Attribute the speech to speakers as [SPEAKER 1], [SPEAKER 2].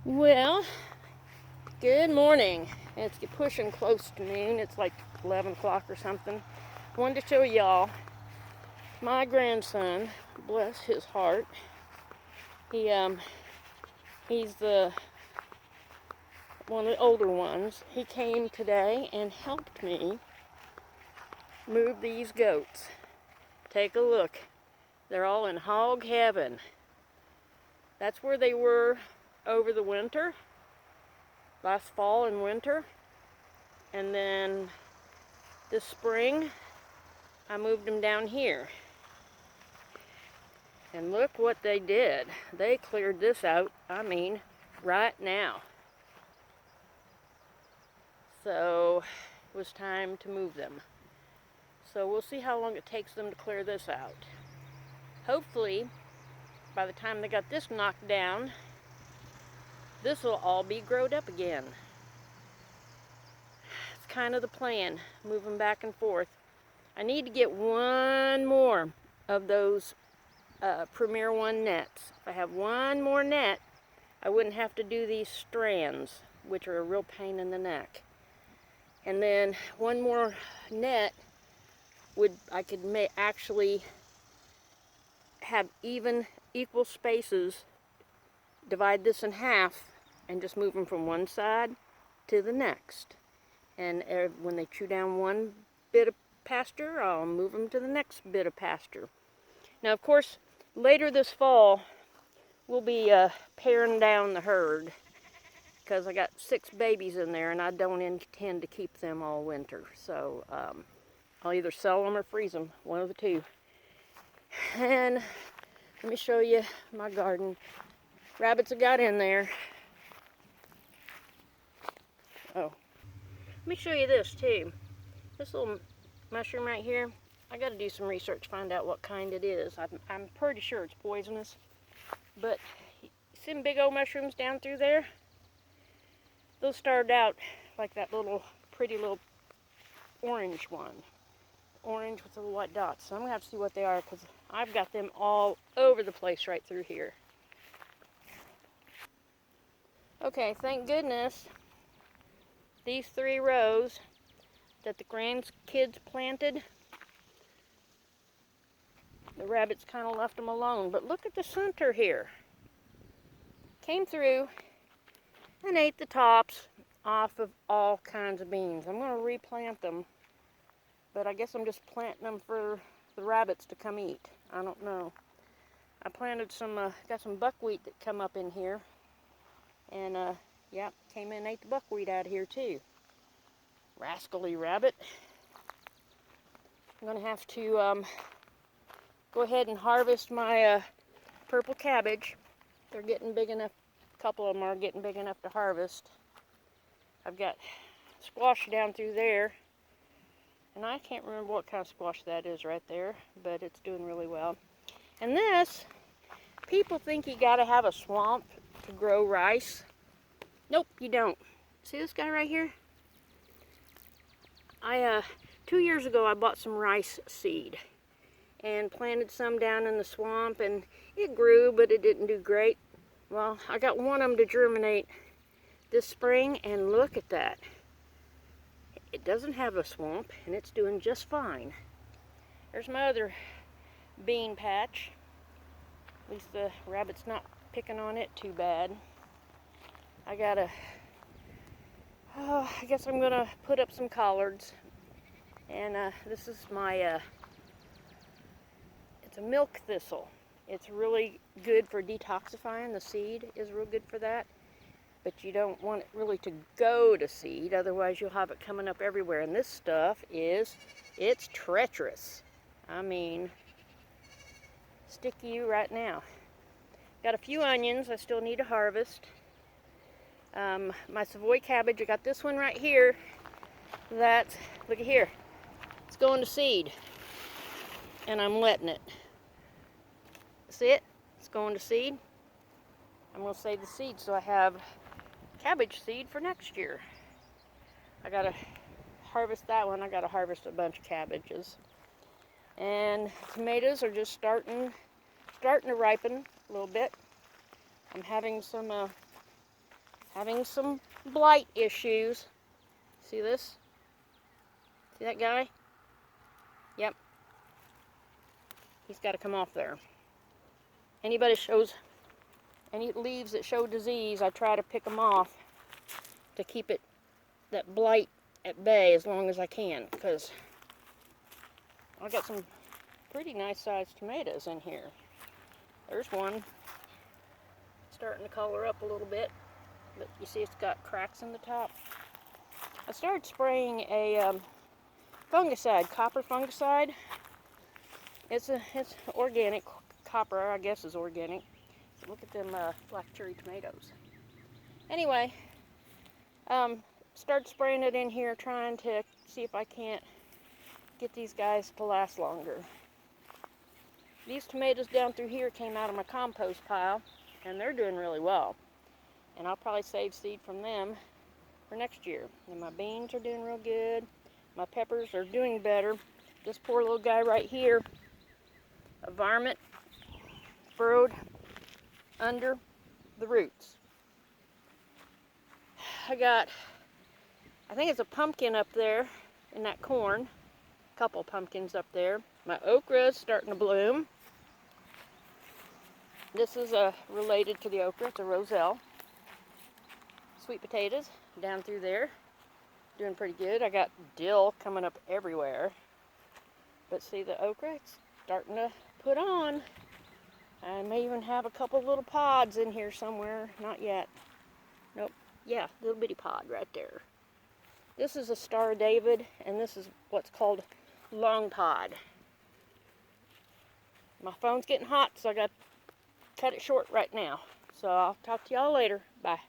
[SPEAKER 1] Well, good morning. It's pushing close to noon. It's like 11 o'clock or something. Wanted to show y'all my grandson, bless his heart. He's the one of the older ones. He came today and helped me move these goats. Take a look. They're all in hog heaven. That's where they were over the winter, last fall and winter. And then this spring, I moved them down here. And look what they did. They cleared this out, right now. So it was time to move them. So we'll see how long it takes them to clear this out. Hopefully, by the time they got this knocked down, this will all be growed up again. It's kind of the plan, moving back and forth. I need to get one more of those Premier One nets. If I have one more net, I wouldn't have to do these strands, which are a real pain in the neck. And then one more net I could actually have equal spaces, divide this in half, and just move them from one side to the next. And when they chew down one bit of pasture, I'll move them to the next bit of pasture. Now, of course, later this fall, we'll be paring down the herd because I got 6 babies in there and I don't intend to keep them all winter. So I'll either sell them or freeze them, one of the two. And let me show you my garden. Rabbits have got in there. Oh, let me show you this too. This little mushroom right here, I got to do some research, find out what kind it is. I'm pretty sure it's poisonous. But see them big old mushrooms down through there? Those started out like that pretty little orange one. Orange with the little white dots. So I'm going to have to see what they are because I've got them all over the place right through here. Okay, thank goodness these 3 rows that the grandkids planted, the rabbits kind of left them alone. But look at the center here. Came through and ate the tops off of all kinds of beans. I'm going to replant them, but I guess I'm just planting them for the rabbits to come eat. I don't know. I planted got some buckwheat that come up in here, and yeah, came in and ate the buckwheat out of here too. Rascally rabbit. I'm going to have to go ahead and harvest my purple cabbage. They're getting big enough. A couple of them are getting big enough to harvest. I've got squash down through there, and I can't remember what kind of squash that is right there, but it's doing really well. And this, people think you gotta have a swamp to grow rice. Nope, you don't. See this guy right here? 2 years ago I bought some rice seed and planted some down in the swamp, and it grew, but it didn't do great. Well, I got one of them to germinate this spring, and look at that. It doesn't have a swamp, and it's doing just fine. There's my other bean patch. At least the rabbit's not picking on it too bad. I guess I'm gonna put up some collards. And this is my, it's a milk thistle. It's really good for detoxifying. The seed is real good for that. But you don't want it really to go to seed, otherwise you'll have it coming up everywhere. And this stuff it's treacherous. I mean, stick you right now. Got a few onions I still need to harvest. My Savoy cabbage, I got this one right here. Look at here. It's going to seed. And I'm letting it. See it? It's going to seed. I'm going to save the seed so I have cabbage seed for next year. I got to harvest that one. I got to harvest a bunch of cabbages. And tomatoes are just starting to ripen a little bit. I'm having some having some blight issues. See this? See that guy? Yep. He's got to come off there. Anybody shows any leaves that show disease, I try to pick them off to keep that blight at bay as long as I can, because I got some pretty nice sized tomatoes in here. There's one starting to color up a little bit, but you see it's got cracks in the top. I started spraying a fungicide, copper fungicide. It's organic. Copper, I guess, is organic. Look at them black cherry tomatoes. Anyway, started spraying it in here, trying to see if I can't get these guys to last longer. These tomatoes down through here came out of my compost pile, and they're doing really well. And I'll probably save seed from them for next year. And my beans are doing real good. My peppers are doing better. This poor little guy right here, a varmint burrowed under the roots. I think it's a pumpkin up there in that corn. A couple pumpkins up there. My okra is starting to bloom. This is related to the okra. It's a roselle. Sweet potatoes down through there, doing pretty good. I got dill coming up everywhere. But see the okra, it's starting to put on. I may even have a couple little pods in here somewhere. Not yet. Nope. Yeah, little bitty pod right there. This is a Star of David, and this is what's called long pod. My phone's getting hot, so I got to cut it short right now. So I'll talk to y'all later. Bye.